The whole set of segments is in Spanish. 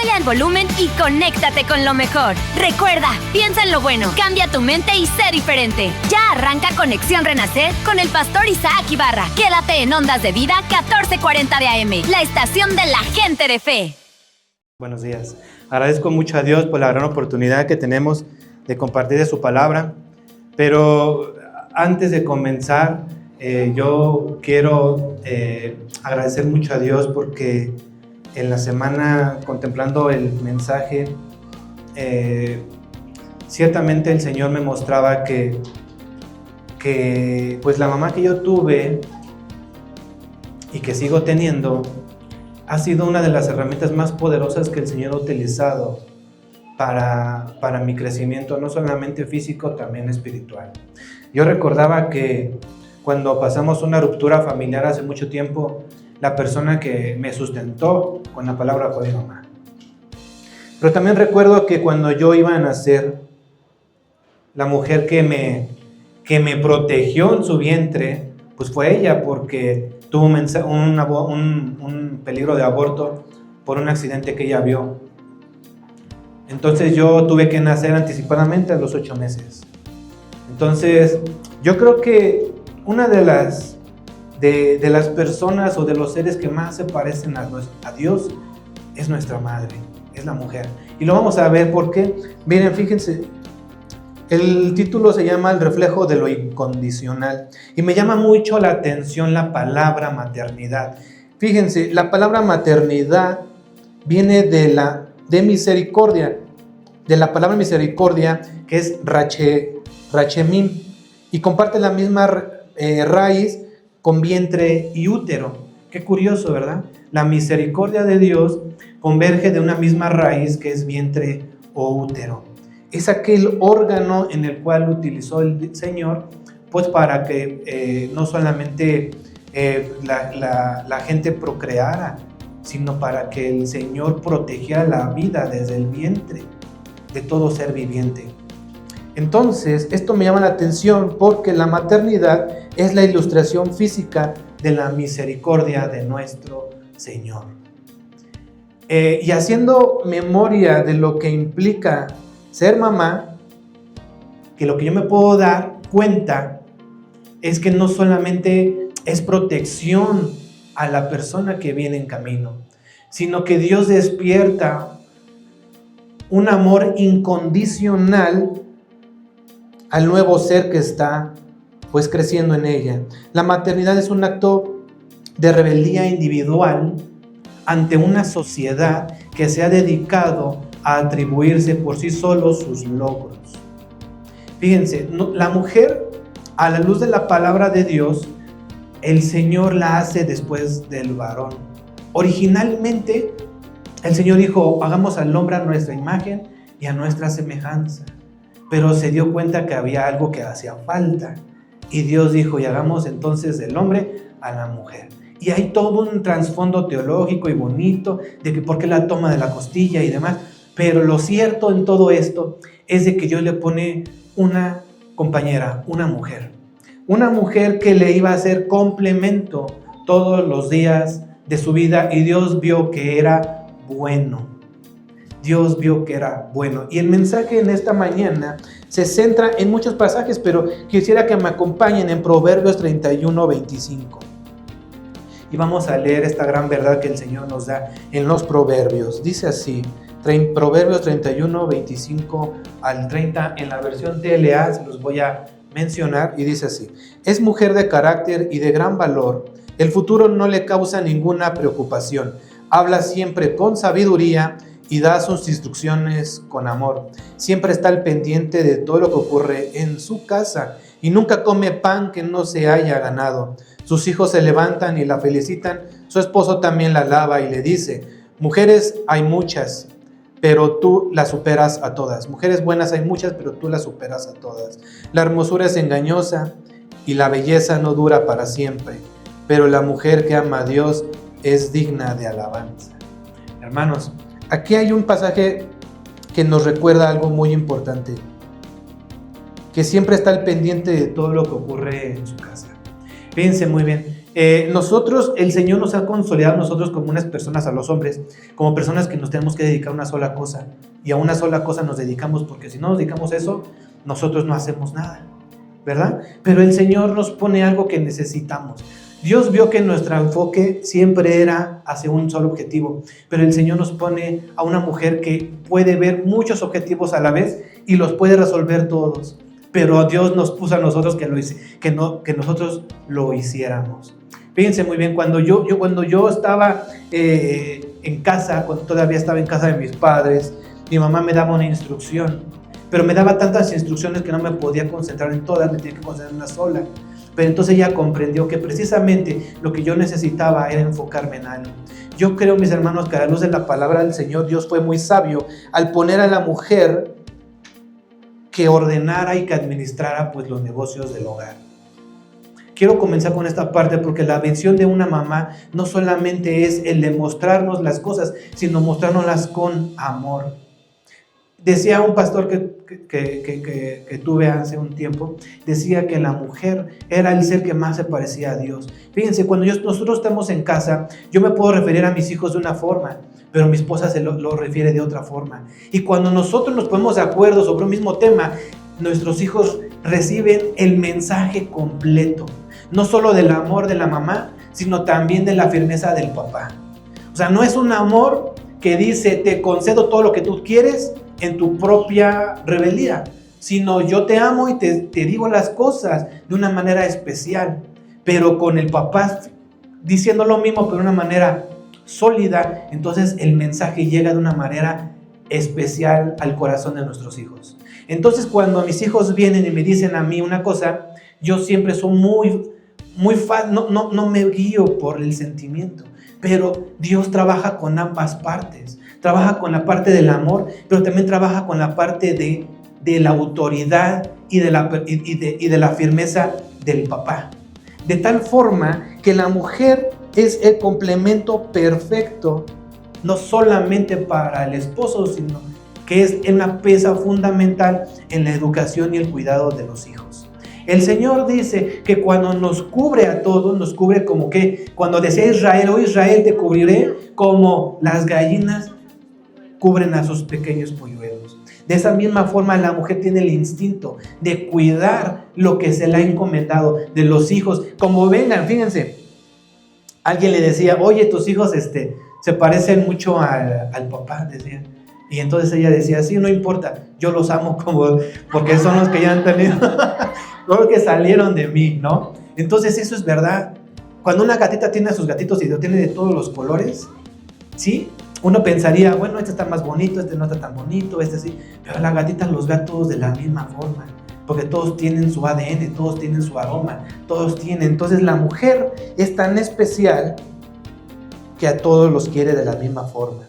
Súbele al volumen y conéctate con lo mejor. Recuerda, piensa en lo bueno, cambia tu mente y sé diferente. Ya arranca Conexión Renacer con el pastor Isaac Ibarra. Quédate en Ondas de Vida 1440 de AM, la estación de la gente de fe. Buenos días. Agradezco mucho a Dios por la gran oportunidad que tenemos de compartir de su palabra. Pero antes de comenzar, yo quiero agradecer mucho a Dios porque en la semana, contemplando el mensaje, ciertamente el Señor me mostraba que pues la mamá que yo tuve y que sigo teniendo ha sido una de las herramientas más poderosas que el Señor ha utilizado para mi crecimiento, no solamente físico, también espiritual. Yo recordaba que cuando pasamos una ruptura familiar hace mucho tiempo, la persona que me sustentó con la palabra fue mi mamá. Pero también recuerdo que cuando yo iba a nacer, la mujer que me protegió en su vientre, pues fue ella, porque tuvo un peligro de aborto por un accidente que ella vio. Entonces yo tuve que nacer anticipadamente a los 8 meses. Entonces yo creo que una de las personas o de los seres que más se parecen a Dios es nuestra madre, es la mujer. Y lo vamos a ver porque, miren, fíjense, el título se llama El reflejo de lo incondicional. Y me llama mucho la atención la palabra maternidad. Fíjense, la palabra maternidad viene de misericordia, de la palabra misericordia, que es rachemim, y comparte la misma raíz con vientre y útero. Qué curioso, ¿verdad? La misericordia de Dios converge de una misma raíz que es vientre o útero. Es aquel órgano en el cual utilizó el Señor, pues para que no solamente la gente procreara, sino para que el Señor protegiera la vida desde el vientre de todo ser viviente. Entonces, esto me llama la atención porque la maternidad es la ilustración física de la misericordia de nuestro Señor. Y haciendo memoria de lo que implica ser mamá, que lo que yo me puedo dar cuenta es que no solamente es protección a la persona que viene en camino, sino que Dios despierta un amor incondicional al nuevo ser que está pues creciendo en ella. La maternidad es un acto de rebeldía individual ante una sociedad que se ha dedicado a atribuirse por sí solo sus logros. Fíjense, la mujer, a la luz de la palabra de Dios, el Señor la hace después del varón. Originalmente, el Señor dijo, hagamos al hombre a nuestra imagen y a nuestra semejanza. Pero se dio cuenta que había algo que hacía falta. Y Dios dijo, y hagamos entonces del hombre a la mujer. Y hay todo un trasfondo teológico y bonito de que por qué la toma de la costilla y demás. Pero lo cierto en todo esto es de que Dios le pone una compañera, una mujer. Una mujer que le iba a hacer complemento todos los días de su vida. Y Dios vio que era bueno. Dios vio que era bueno. Y el mensaje en esta mañana se centra en muchos pasajes, pero quisiera que me acompañen en Proverbios 31, 25. Y vamos a leer esta gran verdad que el Señor nos da en los Proverbios. Dice así, Proverbios 31, 25 al 30, en la versión TLA, se los voy a mencionar, y dice así: es mujer de carácter y de gran valor, el futuro no le causa ninguna preocupación, habla siempre con sabiduría y da sus instrucciones con amor. Siempre está al pendiente de todo lo que ocurre en su casa y nunca come pan que no se haya ganado. Sus hijos se levantan y la felicitan. Su esposo también la alaba y le dice: mujeres hay muchas, pero tú las superas a todas. Mujeres buenas hay muchas, pero tú las superas a todas. La hermosura es engañosa y la belleza no dura para siempre, pero la mujer que ama a Dios es digna de alabanza. Hermanos, aquí hay un pasaje que nos recuerda algo muy importante, que siempre está al pendiente de todo lo que ocurre en su casa. Fíjense muy bien, Nosotros, el Señor nos ha consolidado a nosotros como unas personas, a los hombres, como personas que nos tenemos que dedicar a una sola cosa. Y a una sola cosa nos dedicamos, porque si no nos dedicamos a eso, nosotros no hacemos nada, ¿verdad? Pero el Señor nos pone algo que necesitamos. Dios vio que nuestro enfoque siempre era hacia un solo objetivo, pero el Señor nos pone a una mujer que puede ver muchos objetivos a la vez y los puede resolver todos. Pero Dios nos puso a nosotros que nosotros lo hiciéramos. Fíjense muy bien, cuando yo estaba en casa, cuando todavía estaba en casa de mis padres, mi mamá me daba una instrucción, pero me daba tantas instrucciones que no me podía concentrar en todas, me tenía que concentrar en una sola. Pero entonces ella comprendió que precisamente lo que yo necesitaba era enfocarme en algo. Yo creo, mis hermanos, que a la luz de la palabra del Señor, Dios fue muy sabio al poner a la mujer que ordenara y que administrara pues los negocios del hogar. Quiero comenzar con esta parte porque la bendición de una mamá no solamente es el de mostrarnos las cosas, sino mostrárnoslas con amor. Decía un pastor que tuve hace un tiempo, decía que la mujer era el ser que más se parecía a Dios. Fíjense, cuando nosotros estamos en casa, yo me puedo referir a mis hijos de una forma, pero mi esposa se lo refiere de otra forma. Y cuando nosotros nos ponemos de acuerdo sobre un mismo tema, nuestros hijos reciben el mensaje completo, no solo del amor de la mamá, sino también de la firmeza del papá. O sea, no es un amor que dice, te concedo todo lo que tú quieres en tu propia rebeldía, sino yo te amo y te digo las cosas de una manera especial, pero con el papá diciendo lo mismo, pero de una manera sólida. Entonces el mensaje llega de una manera especial al corazón de nuestros hijos. Entonces cuando mis hijos vienen y me dicen a mí una cosa, yo siempre soy muy fan, no me guío por el sentimiento, pero Dios trabaja con ambas partes. Trabaja con la parte del amor, pero también trabaja con la parte de la autoridad y de la firmeza del papá. De tal forma que la mujer es el complemento perfecto, no solamente para el esposo, sino que es una pieza fundamental en la educación y el cuidado de los hijos. El Señor dice que cuando nos cubre a todos, nos cubre como que, cuando decía Israel, oh Israel, te cubriré como las gallinas cubren a sus pequeños polluelos. De esa misma forma la mujer tiene el instinto de cuidar lo que se le ha encomendado de los hijos. Como vengan, fíjense, alguien le decía, oye, tus hijos se parecen mucho al papá, decía. Y entonces ella decía, sí, no importa, yo los amo porque son los que ya han tenido, los que salieron de mí, ¿no? Entonces eso es verdad. Cuando una gatita tiene a sus gatitos y lo tiene de todos los colores, ¿sí? Uno pensaría, bueno, este está más bonito, este no está tan bonito, este sí. Pero la gatita los ve a todos de la misma forma, porque todos tienen su ADN, todos tienen su aroma, todos tienen. Entonces la mujer es tan especial que a todos los quiere de la misma forma.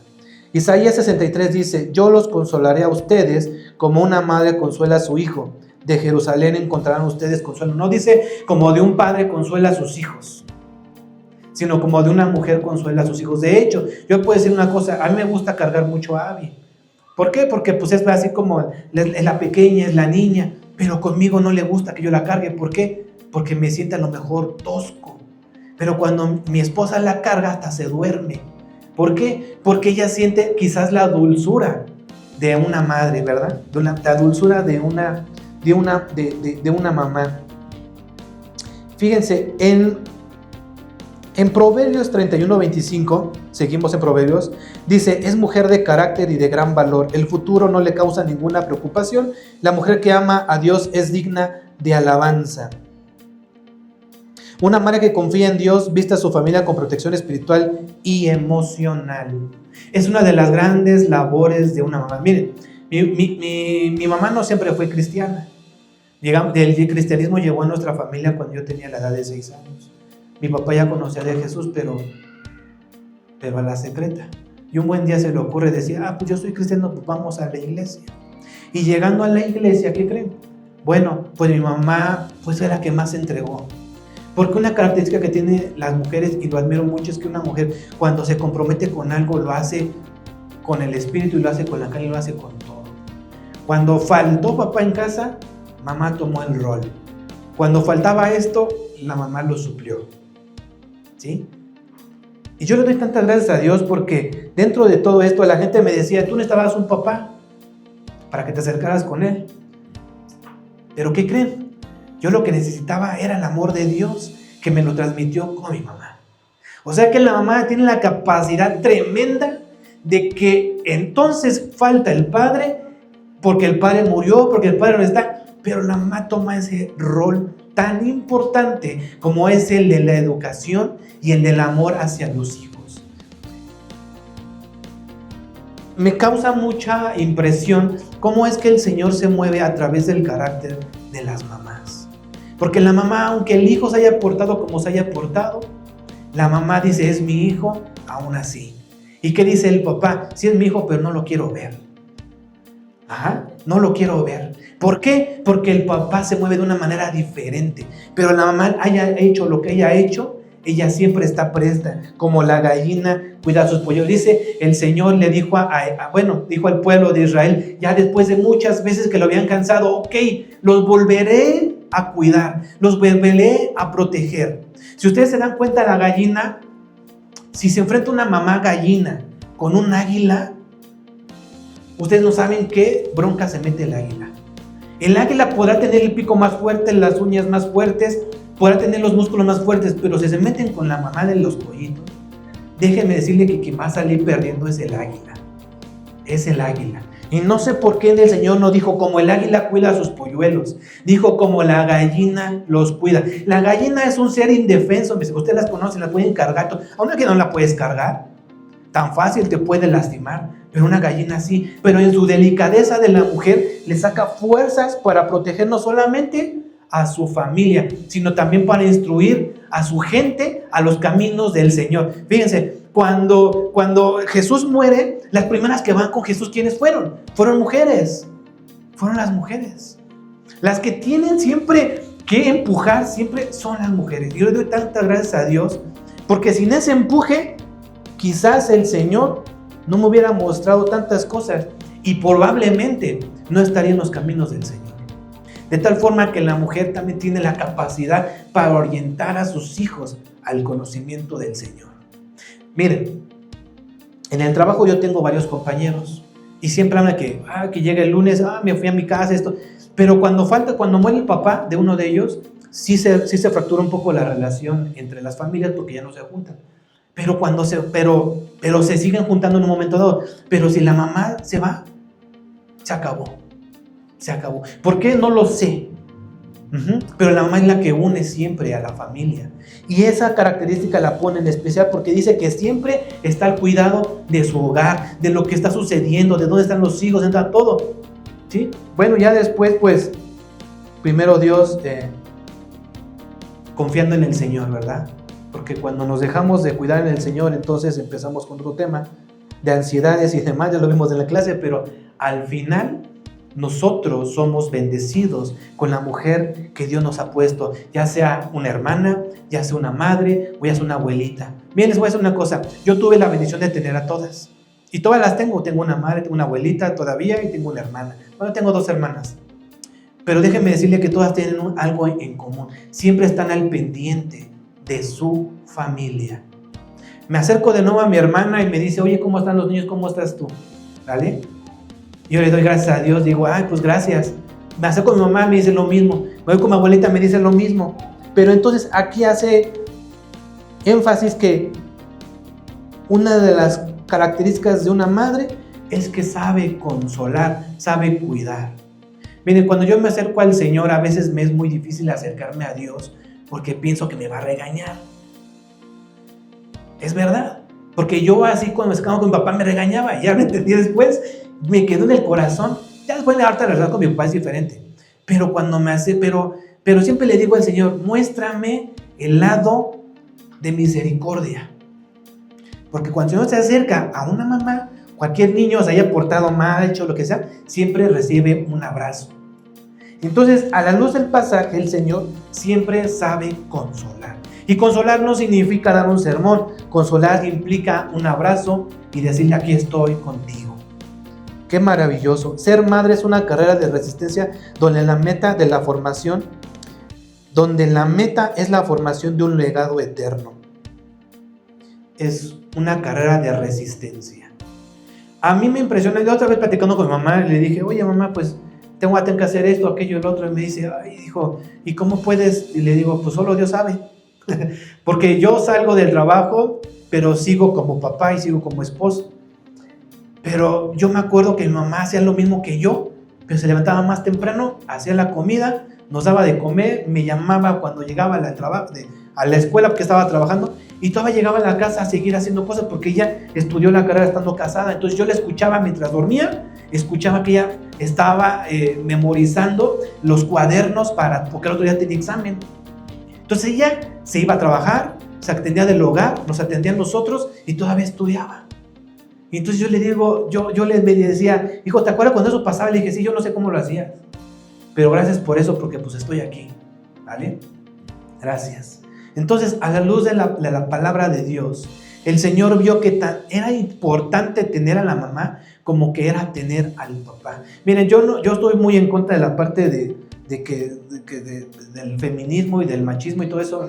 Isaías 63 dice, yo los consolaré a ustedes como una madre consuela a su hijo. De Jerusalén encontrarán ustedes consuelo. No dice como de un padre consuela a sus hijos, sino como de una mujer consuela a sus hijos. De hecho, yo puedo decir una cosa, a mí me gusta cargar mucho a Abby. ¿Por qué? Porque pues es así como es la pequeña, es la niña, pero conmigo no le gusta que yo la cargue. ¿Por qué? Porque me siente a lo mejor tosco. Pero cuando mi esposa la carga hasta se duerme. ¿Por qué? Porque ella siente quizás la dulzura de una madre, ¿verdad? La dulzura de una mamá. Fíjense, en Proverbios 31:25, seguimos en Proverbios, dice, es mujer de carácter y de gran valor, el futuro no le causa ninguna preocupación, la mujer que ama a Dios es digna de alabanza. Una madre que confía en Dios viste a su familia con protección espiritual y emocional. Es una de las grandes labores de una mamá. Miren, mi mamá no siempre fue cristiana. El cristianismo llegó a nuestra familia cuando yo tenía la edad de 6 años. Mi papá ya conocía de Jesús, pero a la secreta. Y un buen día se le ocurre decir, pues yo soy cristiano, pues vamos a la iglesia. Y llegando a la iglesia, ¿qué creen? Bueno, pues mi mamá pues era la que más se entregó. Porque una característica que tienen las mujeres, y lo admiro mucho, es que una mujer cuando se compromete con algo lo hace con el espíritu y lo hace con la carne y lo hace con todo. Cuando faltó papá en casa, mamá tomó el rol. Cuando faltaba esto, la mamá lo suplió. ¿sí? Y yo le doy tantas gracias a Dios porque dentro de todo esto la gente me decía, tú necesitabas un papá para que te acercaras con él. Pero ¿qué creen? Yo lo que necesitaba era el amor de Dios que me lo transmitió con mi mamá. O sea que la mamá tiene la capacidad tremenda de que entonces falta el padre porque el padre murió, porque el padre no está, pero la mamá toma ese rol tan importante como es el de la educación y el del amor hacia los hijos. Me causa mucha impresión cómo es que el Señor se mueve a través del carácter de las mamás. Porque la mamá, aunque el hijo se haya portado como se haya portado, la mamá dice, es mi hijo, aún así. ¿Y qué dice el papá? Sí es mi hijo, pero no lo quiero ver. No lo quiero ver. ¿Por qué? Porque el papá se mueve de una manera diferente. Pero la mamá haya hecho lo que ella ha hecho, ella siempre está presta, como la gallina cuida a sus pollos. Dice, el Señor le dijo dijo al pueblo de Israel, ya después de muchas veces que lo habían cansado, ok, los volveré a cuidar, los volveré a proteger. Si ustedes se dan cuenta, la gallina, si se enfrenta una mamá gallina con un águila, ustedes no saben qué bronca se mete el águila. El águila podrá tener el pico más fuerte, las uñas más fuertes, podrá tener los músculos más fuertes, pero si se meten con la mamá de los pollitos, déjenme decirle que quien va a salir perdiendo es el águila. Es el águila. Y no sé por qué el Señor no dijo como el águila cuida a sus polluelos, dijo como la gallina los cuida. La gallina es un ser indefenso, ustedes las conocen, la pueden cargar, a una que no la puedes cargar, tan fácil te puede lastimar, pero una gallina sí, pero en su delicadeza de la mujer le saca fuerzas para proteger no solamente a su familia, sino también para instruir a su gente a los caminos del Señor. Fíjense, cuando Jesús muere, las primeras que van con Jesús, ¿quiénes fueron? Fueron mujeres, fueron las mujeres. Las que tienen siempre que empujar, siempre son las mujeres. Yo le doy tantas gracias a Dios, porque sin ese empuje, quizás el Señor no me hubiera mostrado tantas cosas y probablemente no estaría en los caminos del Señor. De tal forma que la mujer también tiene la capacidad para orientar a sus hijos al conocimiento del Señor. Miren, en el trabajo yo tengo varios compañeros y siempre hablan que llega el lunes, me fui a mi casa, esto. Pero cuando muere el papá de uno de ellos, sí se fractura un poco la relación entre las familias porque ya no se juntan. Pero se siguen juntando en un momento dado. Pero si la mamá se va, se acabó. Se acabó. ¿Por qué? No lo sé. Pero la mamá es la que une siempre a la familia. Y esa característica la pone en especial porque dice que siempre está al cuidado de su hogar, de lo que está sucediendo, de dónde están los hijos, dónde está todo. ¿Sí? Bueno, ya después, pues, primero Dios confiando en el Señor, ¿verdad? Porque cuando nos dejamos de cuidar en el Señor, entonces empezamos con otro tema de ansiedades y demás, ya lo vimos en la clase, pero al final nosotros somos bendecidos con la mujer que Dios nos ha puesto, ya sea una hermana, ya sea una madre o ya sea una abuelita. Bien, les voy a decir una cosa, yo tuve la bendición de tener a todas, y todas las tengo una madre, tengo una abuelita todavía y tengo una hermana. Bueno, tengo 2 hermanas, pero déjenme decirle que todas tienen algo en común, siempre están al pendiente de su familia. Me acerco de nuevo a mi hermana y me dice, oye, ¿cómo están los niños? ¿Cómo estás tú? ¿Vale? Yo le doy gracias a Dios, digo, pues gracias. Me acerco a mi mamá, me dice lo mismo. Me voy con mi abuelita, me dice lo mismo. Pero entonces aquí hace énfasis que una de las características de una madre es que sabe consolar, sabe cuidar. Miren, cuando yo me acerco al Señor, a veces me es muy difícil acercarme a Dios porque pienso que me va a regañar. Es verdad, porque yo así cuando me acercaba con mi papá me regañaba y ya lo entendí después, me quedó en el corazón. Ya después de harta relación con mi papá es diferente, pero cuando pero siempre le digo al Señor, muéstrame el lado de misericordia, porque cuando el Señor se acerca a una mamá, cualquier niño se haya portado mal, hecho lo que sea, siempre recibe un abrazo. Entonces, a la luz del pasaje, el Señor siempre sabe consolar. Y consolar no significa dar un sermón. Consolar implica un abrazo y decirle, aquí estoy contigo. Qué maravilloso. Ser madre es una carrera de resistencia donde la meta es la formación de un legado eterno. es una carrera de resistencia. A mí me impresiona, yo otra vez platicando con mi mamá, le dije, oye mamá, pues tengo que hacer esto, aquello, el otro, y me dice, ay, hijo, ¿y cómo puedes? Y le digo, pues solo Dios sabe, porque yo salgo del trabajo, pero sigo como papá y sigo como esposo. Pero yo me acuerdo que mi mamá hacía lo mismo que yo, pero se levantaba más temprano, hacía la comida, nos daba de comer, me llamaba cuando llegaba a la escuela porque estaba trabajando, y todavía llegaba a la casa a seguir haciendo cosas porque ella estudió la carrera estando casada. Entonces yo la escuchaba mientras dormía, escuchaba que ella estaba memorizando los cuadernos porque el otro día tenía examen. Entonces ella se iba a trabajar, se atendía del hogar, nos atendía a nosotros y todavía estudiaba. Y entonces yo le digo, yo le decía, hijo, ¿te acuerdas cuando eso pasaba? Le dije, sí, yo no sé cómo lo hacías, pero gracias por eso, porque pues estoy aquí, ¿vale? Gracias. Entonces, a la luz de la palabra de Dios, el Señor vio que era importante tener a la mamá como que era tener al papá. Miren, yo estoy muy en contra de la parte del feminismo y del machismo y todo eso,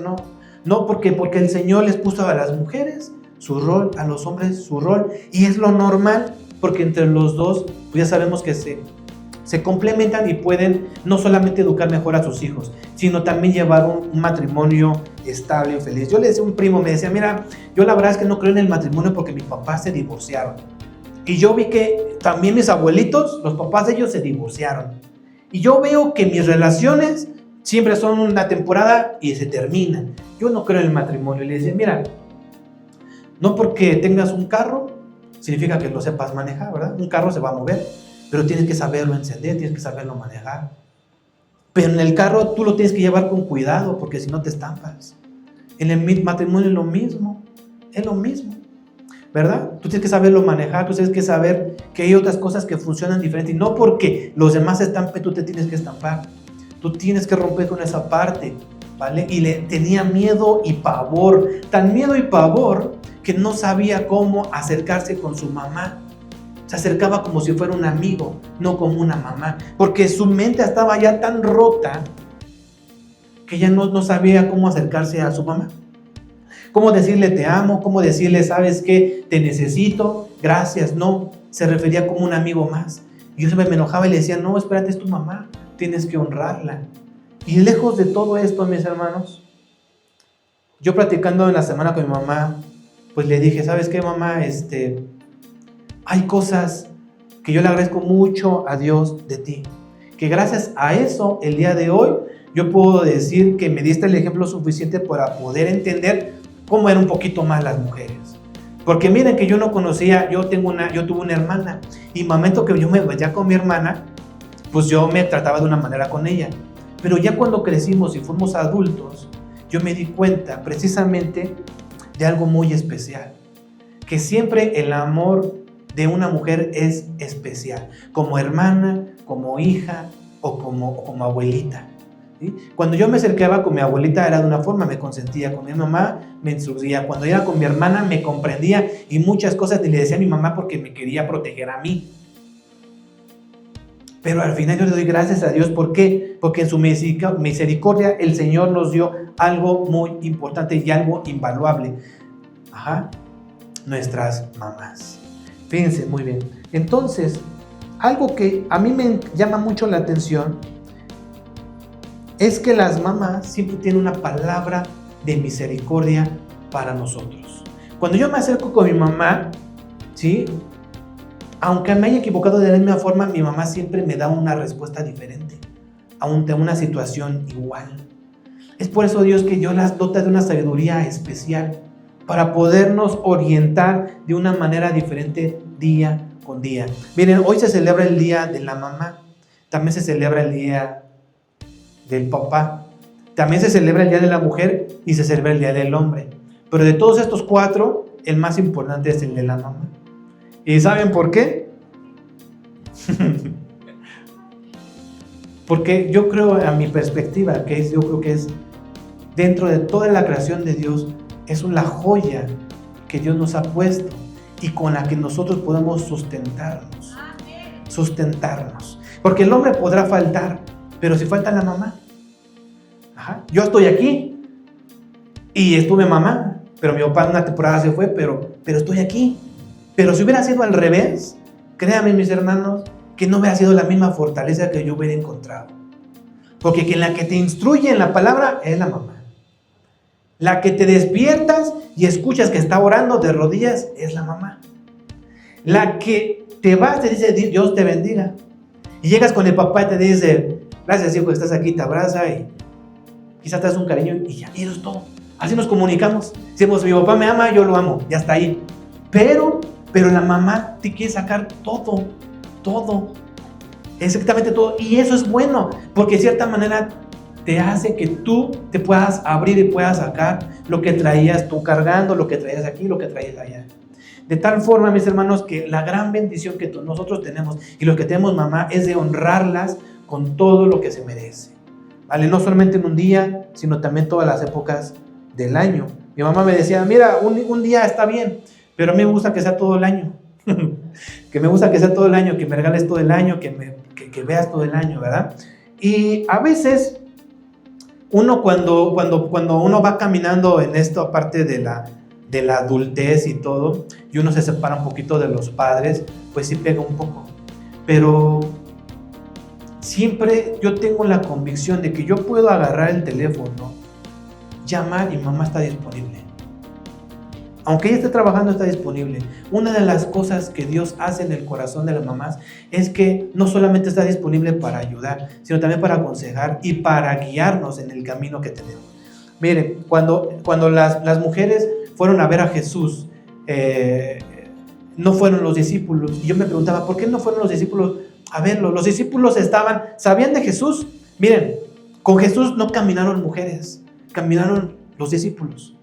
no, porque el Señor les puso a las mujeres su rol, a los hombres su rol, y es lo normal, porque entre los dos pues ya sabemos que se complementan y pueden no solamente educar mejor a sus hijos, sino también llevar un matrimonio estable y feliz. Yo le decía a un primo, me decía, mira, yo la verdad es que no creo en el matrimonio porque mis papás se divorciaron. Y yo vi que también mis abuelitos, los papás de ellos se divorciaron. Y yo veo que mis relaciones siempre son una temporada y se terminan. Yo no creo en el matrimonio. Y le decía, mira, no porque tengas un carro significa que lo sepas manejar, ¿verdad? Un carro se va a mover, pero tienes que saberlo encender, tienes que saberlo manejar. Pero en el carro tú lo tienes que llevar con cuidado, porque si no te estampas. En el matrimonio es lo mismo, ¿verdad? Tú tienes que saberlo manejar, tú tienes que saber que hay otras cosas que funcionan diferente, y no porque los demás se estampen, tú te tienes que estampar. Tú tienes que romper con esa parte, ¿vale? Y le tenía miedo y pavor, tan miedo y pavor que no sabía cómo acercarse con su mamá. Se acercaba como si fuera un amigo, no como una mamá, porque su mente estaba ya tan rota que ya no sabía cómo acercarse a su mamá. Cómo decirle te amo, cómo decirle, ¿sabes qué? Te necesito, gracias. No, se refería como un amigo más. Y yo siempre me enojaba y le decía, no, espérate, es tu mamá, tienes que honrarla. Y lejos de todo esto, mis hermanos, yo platicando en la semana con mi mamá, pues le dije, ¿sabes qué, mamá? Hay cosas que yo le agradezco mucho a Dios de ti, que gracias a eso, el día de hoy, yo puedo decir que me diste el ejemplo suficiente para poder entender cómo eran un poquito más las mujeres. Porque miren que yo no conocía, yo tuve una hermana, y en el momento que yo me veía con mi hermana, pues yo me trataba de una manera con ella. Pero ya cuando crecimos y fuimos adultos, yo me di cuenta precisamente de algo muy especial, que siempre el amor de una mujer es especial, como hermana, como hija o como abuelita, ¿sí? Cuando yo me acercaba con mi abuelita era de una forma, me consentía, con mi mamá me instruía, cuando era con mi hermana me comprendía y muchas cosas le decía a mi mamá porque me quería proteger a mí. Pero al final yo le doy gracias a Dios. ¿Por qué? Porque en su misericordia el Señor nos dio algo muy importante y algo invaluable. Nuestras mamás. Fíjense muy bien. Entonces, algo que a mí me llama mucho la atención es que las mamás siempre tienen una palabra de misericordia para nosotros. Cuando yo me acerco con mi mamá, ¿sí? Aunque me haya equivocado de la misma forma, mi mamá siempre me da una respuesta diferente, ante una situación igual. Es por eso, Dios, que yo las dota de una sabiduría especial para podernos orientar de una manera diferente día con día. Miren, hoy se celebra el Día de la Mamá, también se celebra el Día del Papá, también se celebra el Día de la Mujer y se celebra el Día del Hombre. Pero de todos estos 4, el más importante es el de la mamá. ¿Y saben por qué? Porque yo creo, a mi perspectiva, yo creo que es dentro de toda la creación de Dios, es una joya que Dios nos ha puesto y con la que nosotros podemos sustentarnos. Porque el hombre podrá faltar, pero si falta la mamá, yo estoy aquí y estuve mamá, pero mi papá en una temporada se fue, pero estoy aquí. Pero si hubiera sido al revés, créanme mis hermanos, que no hubiera sido la misma fortaleza que yo hubiera encontrado. Porque quien la que te instruye en la palabra es la mamá. La que te despiertas y escuchas que está orando de rodillas es la mamá. La que te vas, te dice Dios te bendiga. Y llegas con el papá y te dice, gracias hijo, estás aquí, te abraza y quizás te das un cariño y ya, y eso es todo. Así nos comunicamos. Decimos, mi papá me ama, yo lo amo, ya está ahí. Pero la mamá te quiere sacar todo. Exactamente todo. Y eso es bueno, porque de cierta manera te hace que tú te puedas abrir y puedas sacar lo que traías tú cargando, lo que traías aquí, lo que traías allá. De tal forma, mis hermanos, que la gran bendición que nosotros tenemos y los que tenemos mamá es de honrarlas con todo lo que se merece. ¿Vale? No solamente en un día, sino también todas las épocas del año. Mi mamá me decía, mira, un día está bien, pero a mí me gusta que sea todo el año. Que me gusta que sea todo el año, que me regales todo el año, que veas todo el año, ¿verdad? Y a veces uno cuando uno va caminando en esta parte de la adultez y todo, y uno se separa un poquito de los padres, pues sí pega un poco. Pero siempre yo tengo la convicción de que yo puedo agarrar el teléfono, llamar y mamá está disponible. Aunque ella esté trabajando, está disponible. Una de las cosas que Dios hace en el corazón de las mamás es que no solamente está disponible para ayudar, sino también para aconsejar y para guiarnos en el camino que tenemos. Miren, cuando las mujeres fueron a ver a Jesús, no fueron los discípulos. Y yo me preguntaba, ¿por qué no fueron los discípulos a verlo? Los discípulos sabían de Jesús. Miren, con Jesús no caminaron mujeres, caminaron los discípulos,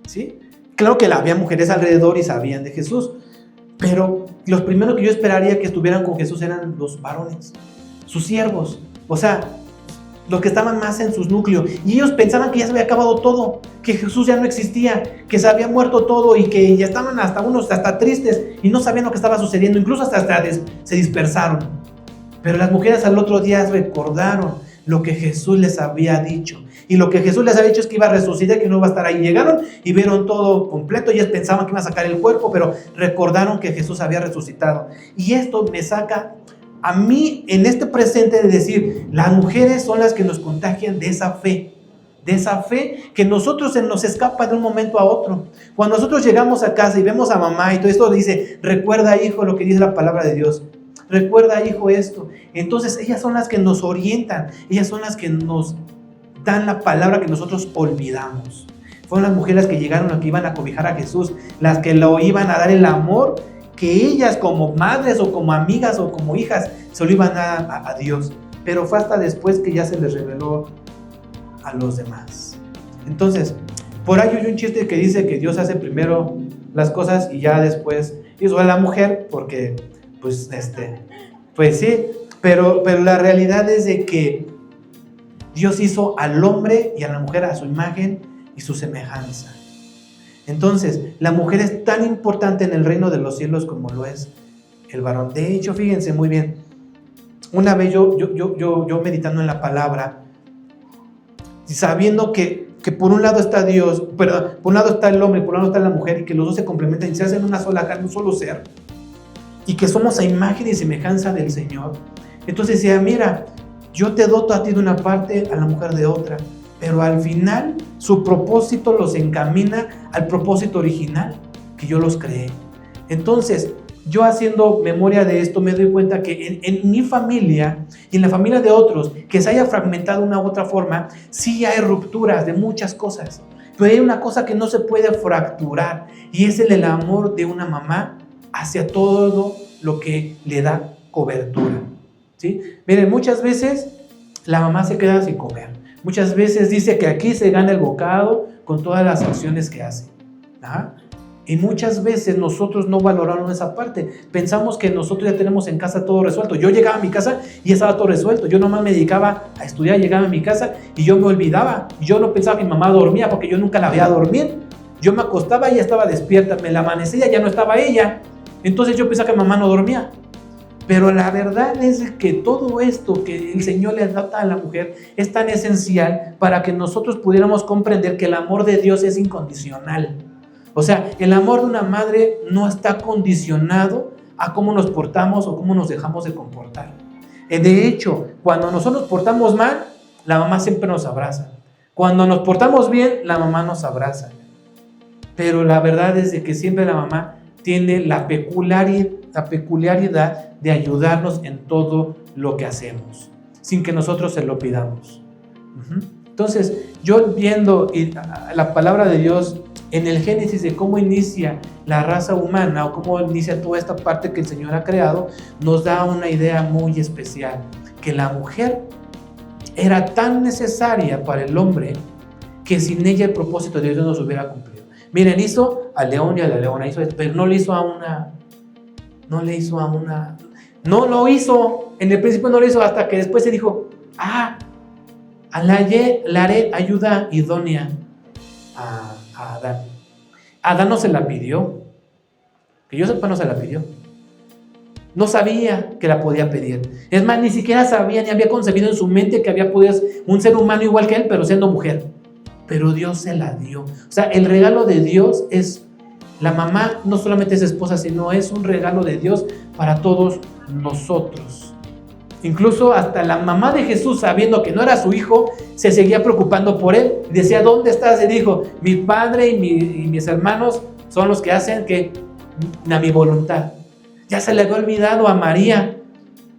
¿sí? Claro que había mujeres alrededor y sabían de Jesús, pero los primeros que yo esperaría que estuvieran con Jesús eran los varones, sus siervos, o sea, los que estaban más en sus núcleos, y ellos pensaban que ya se había acabado todo, que Jesús ya no existía, que se había muerto todo y que ya estaban hasta tristes y no sabían lo que estaba sucediendo, incluso hasta se dispersaron. Pero las mujeres al otro día recordaron lo que Jesús les había dicho. Y lo que Jesús les había dicho es que iba a resucitar, que no iba a estar ahí. Llegaron y vieron todo completo. Ellos pensaban que iban a sacar el cuerpo, pero recordaron que Jesús había resucitado. Y esto me saca a mí en este presente de decir, las mujeres son las que nos contagian de esa fe que nosotros se nos escapa de un momento a otro. Cuando nosotros llegamos a casa y vemos a mamá y todo esto dice, recuerda hijo lo que dice la palabra de Dios. Recuerda hijo esto. Entonces ellas son las que nos orientan, ellas son las que nos dan la palabra que nosotros olvidamos. Fueron las mujeres que llegaron, las que iban a cobijar a Jesús, las que lo iban a dar el amor que ellas como madres o como amigas o como hijas se lo iban a dar a Dios. Pero fue hasta después que ya se les reveló a los demás. Entonces, por ahí hay un chiste que dice que Dios hace primero las cosas y ya después hizo a la mujer, porque pues sí, pero la realidad es de que Dios hizo al hombre y a la mujer a su imagen y su semejanza. Entonces, la mujer es tan importante en el reino de los cielos como lo es el varón. De hecho, fíjense muy bien, una vez yo meditando en la palabra, sabiendo que por un lado está Dios, por un lado está el hombre, por un lado está la mujer, y que los dos se complementan y se hacen una sola carne, un solo ser, y que somos a imagen y semejanza del Señor. Entonces decía, mira, yo te doto a ti de una parte, a la mujer de otra, pero al final su propósito los encamina al propósito original que yo los creé. Entonces, yo haciendo memoria de esto me doy cuenta que en mi familia y en la familia de otros que se haya fragmentado de una u otra forma, sí hay rupturas de muchas cosas, pero hay una cosa que no se puede fracturar y es el amor de una mamá hacia todo lo que le da cobertura, ¿sí? Miren, muchas veces la mamá se queda sin comer. Muchas veces dice que aquí se gana el bocado con todas las acciones que hace. ¿Ah? Y muchas veces nosotros no valoramos esa parte. Pensamos que nosotros ya tenemos en casa todo resuelto. Yo llegaba a mi casa y estaba todo resuelto. Yo nomás me dedicaba a estudiar, llegaba a mi casa y yo me olvidaba. Yo no pensaba que mi mamá dormía porque yo nunca la veía dormir. Yo me acostaba y ella estaba despierta. Me la amanecía, ya no estaba ella. Entonces yo pensaba que mamá no dormía. Pero la verdad es que todo esto que el Señor le da a la mujer es tan esencial para que nosotros pudiéramos comprender que el amor de Dios es incondicional. O sea, el amor de una madre no está condicionado a cómo nos portamos o cómo nos dejamos de comportar. De hecho, cuando nosotros nos portamos mal, la mamá siempre nos abraza. Cuando nos portamos bien, la mamá nos abraza. Pero la verdad es de que siempre la mamá tiene la peculiaridad de ayudarnos en todo lo que hacemos, sin que nosotros se lo pidamos. Entonces, yo viendo la palabra de Dios en el Génesis de cómo inicia la raza humana o cómo inicia toda esta parte que el Señor ha creado, nos da una idea muy especial, que la mujer era tan necesaria para el hombre que sin ella el propósito de Dios no se hubiera cumplido. Miren, hizo al león y a la leona, pero no le hizo a una, no lo hizo, en el principio no lo hizo, hasta que después se dijo, le haré ayuda idónea a Adán. Adán no se la pidió, que yo sepa, no se la pidió. No sabía que la podía pedir. Es más, ni siquiera sabía ni había concebido en su mente que había podido ser un ser humano igual que él, pero siendo mujer. Pero Dios se la dio. O sea, el regalo de Dios es, la mamá no solamente es esposa, sino es un regalo de Dios para todos nosotros. Incluso hasta la mamá de Jesús, sabiendo que no era su hijo, se seguía preocupando por él. Decía, ¿dónde estás? Y dijo, mi padre y mis hermanos son los que hacen a mi voluntad. Ya se le había olvidado a María,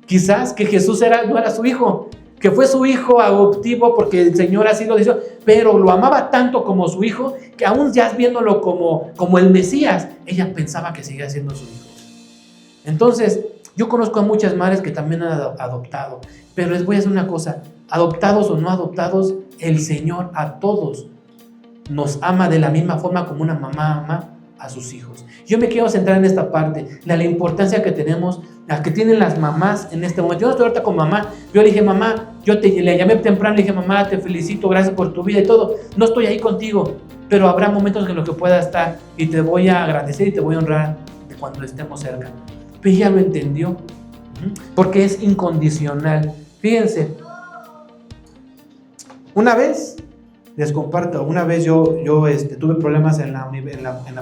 quizás, que Jesús no era su hijo, que fue su hijo adoptivo porque el Señor así lo dijo, pero lo amaba tanto como su hijo, que aún ya viéndolo como el Mesías, ella pensaba que seguía siendo su hijo. Entonces, yo conozco a muchas madres que también han adoptado, pero les voy a decir una cosa, adoptados o no adoptados, el Señor a todos nos ama de la misma forma como una mamá ama a sus hijos. Yo me quiero centrar en esta parte, la importancia que tenemos, la que tienen las mamás en este momento. Yo no estoy ahorita con mamá, yo le dije, mamá, le llamé temprano, le dije, mamá, te felicito, gracias por tu vida y todo, no estoy ahí contigo, pero habrá momentos en los que pueda estar y te voy a agradecer y te voy a honrar de cuando estemos cerca. Pero ella lo entendió, porque es incondicional. Fíjense, una vez, les comparto, una vez yo tuve problemas en la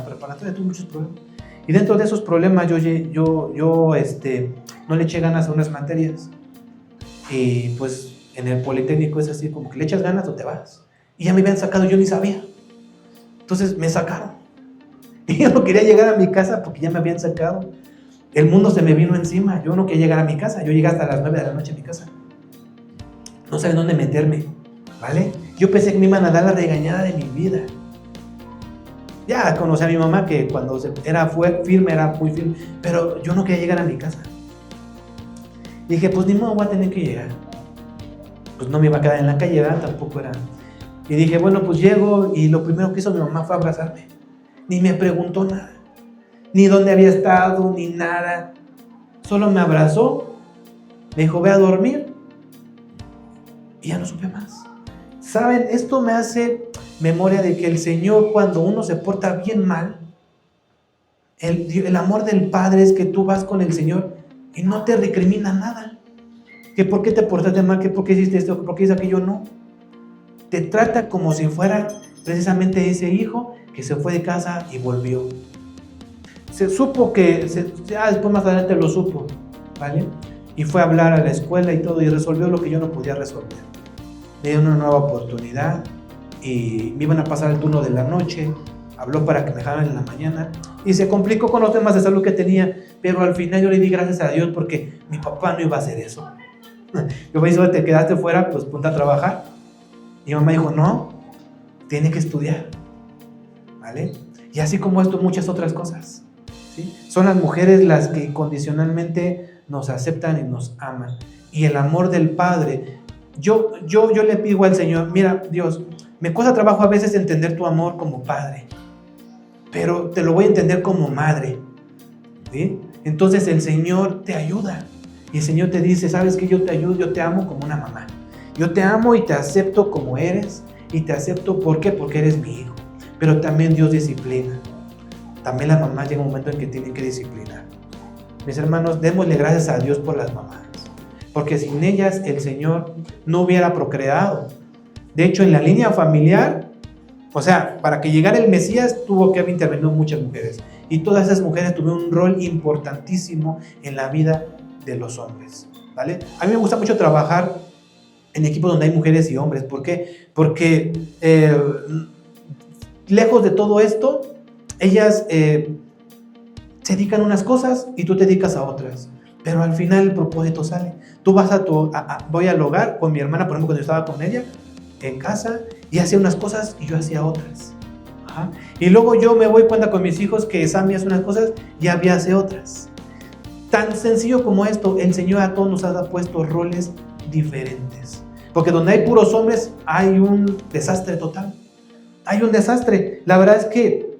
preparatoria, tuve muchos problemas. Y dentro de esos problemas yo no le eché ganas a unas materias. Y pues en el Politécnico es así, como que le echas ganas o te vas. Y ya me habían sacado, yo ni sabía. Entonces me sacaron. Y yo no quería llegar a mi casa porque ya me habían sacado. El mundo se me vino encima, yo no quería llegar a mi casa. Yo llegué hasta las 9 de la noche a mi casa. No sabía dónde meterme, ¿vale? Yo pensé que me iban a dar la regañada de mi vida. Ya conocí a mi mamá que cuando era firme, era muy firme, pero yo no quería llegar a mi casa. Y dije, pues ni modo, voy a tener que llegar. Pues no me iba a quedar en la calle, ¿verdad? Tampoco era. Y dije, bueno, pues llego, y lo primero que hizo mi mamá fue abrazarme. Ni me preguntó nada, ni dónde había estado, ni nada. Solo me abrazó, me dijo, ve a dormir, y ya no supe más. ¿Saben? Esto me hace memoria de que el Señor, cuando uno se porta bien mal, el amor del Padre es que tú vas con el Señor y no te recrimina nada. Que por qué te portaste mal, que por qué hiciste esto, que por qué hiciste aquello, no. Te trata como si fuera precisamente ese hijo que se fue de casa y volvió. Se supo después más adelante lo supo, ¿vale? Y fue a hablar a la escuela y todo y resolvió lo que yo no podía resolver. Me dio una nueva oportunidad y me iban a pasar el turno de la noche, habló para que me dejaran en la mañana y se complicó con los temas de salud que tenía, pero al final yo le di gracias a Dios porque mi papá no iba a hacer eso. Yo me dijo, te quedaste fuera, pues ponte a trabajar. Y mi mamá dijo, no, tiene que estudiar, ¿vale? Y así como esto, muchas otras cosas, ¿sí? Son las mujeres las que incondicionalmente nos aceptan y nos aman. Y el amor del Padre, yo le pido al Señor, mira, Dios, me cuesta trabajo a veces entender tu amor como padre, pero te lo voy a entender como madre, ¿sí? Entonces el Señor te ayuda y el Señor te dice, ¿sabes qué? Yo te ayudo, yo te amo como una mamá. Yo te amo y te acepto como eres y te acepto, ¿por qué? Porque eres mi hijo. Pero también Dios disciplina. También las mamás llega un momento en que tienen que disciplinar. Mis hermanos, démosle gracias a Dios por las mamás, porque sin ellas el Señor no hubiera procreado. De hecho, en la línea familiar, O sea, para que llegara el Mesías tuvo que haber intervenido muchas mujeres. Y todas esas mujeres tuvieron un rol importantísimo en la vida de los hombres, ¿vale? A mí me gusta mucho trabajar en equipos donde hay mujeres y hombres. ¿Por qué? Porque lejos de todo esto, ellas se dedican a unas cosas y tú te dedicas a otras. Pero al final el propósito sale. Tú vas voy al hogar con mi hermana, por ejemplo, cuando yo estaba con ella, en casa, y hacía unas cosas y yo hacía otras. Ajá. Y luego yo me voy cuenta con mis hijos que Sammy hace unas cosas y Abby hace otras. Tan sencillo como esto, el Señor a todos nos ha puesto roles diferentes. Porque donde hay puros hombres hay un desastre total. Hay un desastre. La verdad es que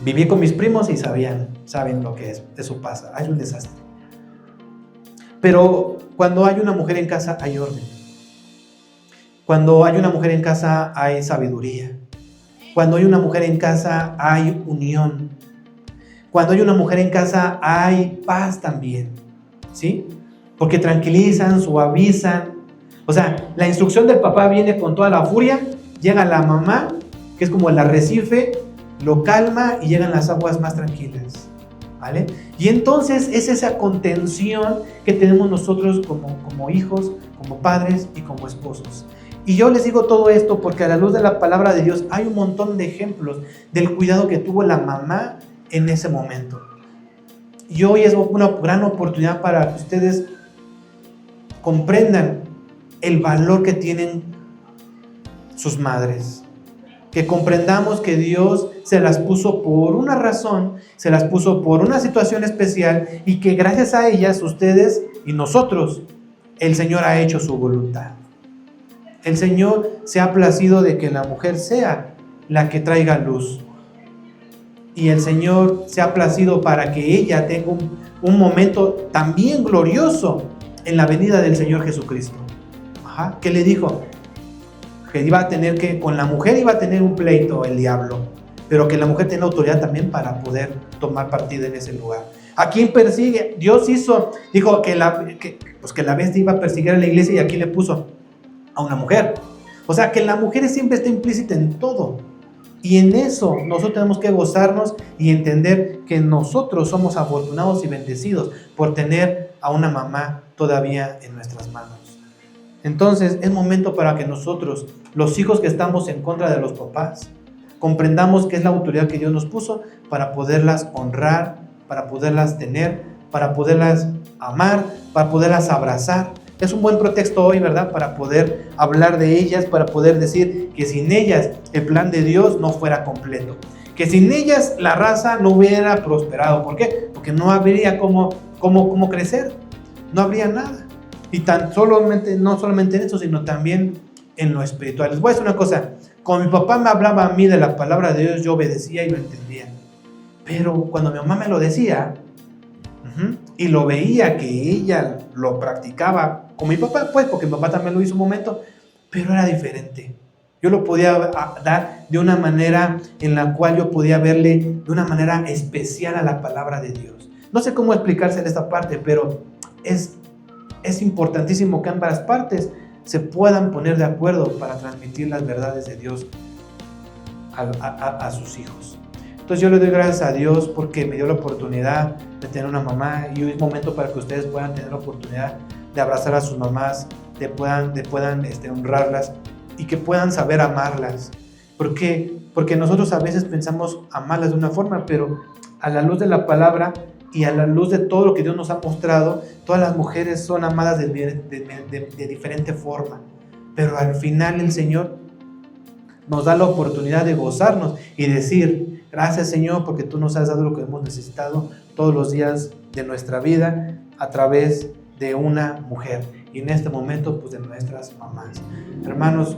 viví con mis primos y saben lo que es. Eso pasa. Hay un desastre. Pero cuando hay una mujer en casa hay orden. Cuando hay una mujer en casa hay sabiduría. Cuando hay una mujer en casa hay unión. Cuando hay una mujer en casa hay paz también, ¿sí? Porque tranquilizan, suavizan. O sea, la instrucción del papá viene con toda la furia, llega la mamá, que es como el arrecife, lo calma y llegan las aguas más tranquilas, ¿vale? Y entonces es esa contención que tenemos nosotros como hijos, como padres y como esposos. Y yo les digo todo esto porque a la luz de la palabra de Dios hay un montón de ejemplos del cuidado que tuvo la mamá en ese momento. Y hoy es una gran oportunidad para que ustedes comprendan el valor que tienen sus madres. Que comprendamos que Dios se las puso por una razón, se las puso por una situación especial y que gracias a ellas, ustedes y nosotros, el Señor ha hecho su voluntad. El Señor se ha placido de que la mujer sea la que traiga luz. Y el Señor se ha placido para que ella tenga un momento también glorioso en la venida del Señor Jesucristo. Ajá. ¿Qué le dijo? Que iba a tener que, con la mujer iba a tener un pleito el diablo, pero que la mujer tiene autoridad también para poder tomar partida en ese lugar. ¿A quién persigue? Dios dijo que la bestia iba a perseguir a la iglesia y aquí le puso a una mujer. O sea, que la mujer siempre está implícita en todo. Y en eso nosotros tenemos que gozarnos y entender que nosotros somos afortunados y bendecidos por tener a una mamá todavía en nuestras manos. Entonces es momento para que nosotros, los hijos que estamos en contra de los papás, comprendamos que es la autoridad que Dios nos puso para poderlas honrar, para poderlas tener, para poderlas amar, para poderlas abrazar. Es un buen pretexto hoy, ¿verdad? Para poder hablar de ellas, para poder decir que sin ellas el plan de Dios no fuera completo. Que sin ellas la raza no hubiera prosperado. ¿Por qué? Porque no habría cómo crecer. No habría nada. Y no solamente en eso, sino también en lo espiritual. Les voy a decir una cosa. Cuando mi papá me hablaba a mí de la palabra de Dios, yo obedecía y lo entendía. Pero cuando mi mamá me lo decía, y lo veía que ella lo practicaba con mi papá, pues, porque mi papá también lo hizo un momento, pero era diferente. Yo lo podía dar de una manera en la cual yo podía verle de una manera especial a la palabra de Dios. No sé cómo explicarse en esta parte, pero es importantísimo que ambas partes se puedan poner de acuerdo para transmitir las verdades de Dios a sus hijos. Entonces yo le doy gracias a Dios porque me dio la oportunidad de tener una mamá, y hoy es momento para que ustedes puedan tener la oportunidad de abrazar a sus mamás, de puedan honrarlas y que puedan saber amarlas. ¿Por qué? Porque nosotros a veces pensamos amarlas de una forma, pero a la luz de la palabra y a la luz de todo lo que Dios nos ha mostrado, todas las mujeres son amadas de diferente forma. Pero al final el Señor nos da la oportunidad de gozarnos y decir: gracias, Señor, porque tú nos has dado lo que hemos necesitado todos los días de nuestra vida a través de una mujer, y en este momento pues de nuestras mamás. Hermanos,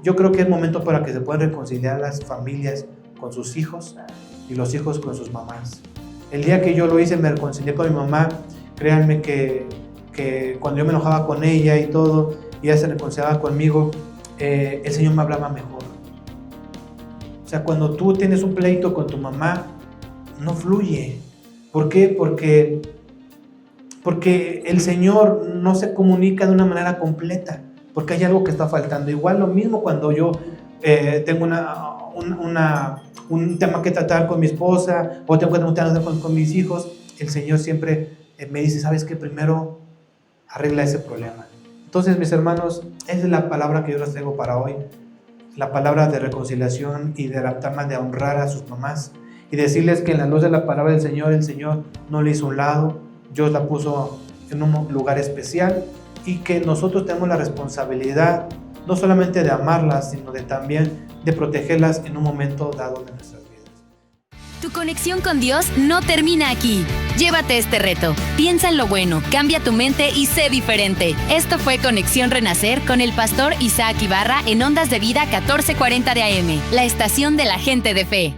yo creo que es momento para que se puedan reconciliar las familias con sus hijos y los hijos con sus mamás. El día que yo lo hice, me reconcilié con mi mamá. Créanme que cuando yo me enojaba con ella y todo, y ella se reconciliaba conmigo, el Señor me hablaba mejor. O sea, cuando tú tienes un pleito con tu mamá, no fluye. ¿Por qué? Porque el Señor no se comunica de una manera completa. porque hay algo que está faltando. Igual lo mismo cuando yo tengo un tema que tratar con mi esposa, o tengo que tratar con mis hijos, el Señor siempre me dice, ¿sabes qué? Primero arregla ese problema. Entonces, mis hermanos, esa es la palabra que yo les traigo para hoy, la palabra de reconciliación y de la trama de honrar a sus mamás y decirles que en la luz de la palabra del Señor, el Señor no le hizo a un lado, Dios la puso en un lugar especial, y que nosotros tenemos la responsabilidad no solamente de amarlas, sino también de protegerlas en un momento dado de nuestras vidas. Tu conexión con Dios no termina aquí. Llévate este reto. Piensa en lo bueno, cambia tu mente y sé diferente. Esto fue Conexión Renacer con el pastor Isaac Ibarra en Ondas de Vida 1440 de AM, la estación de la gente de fe.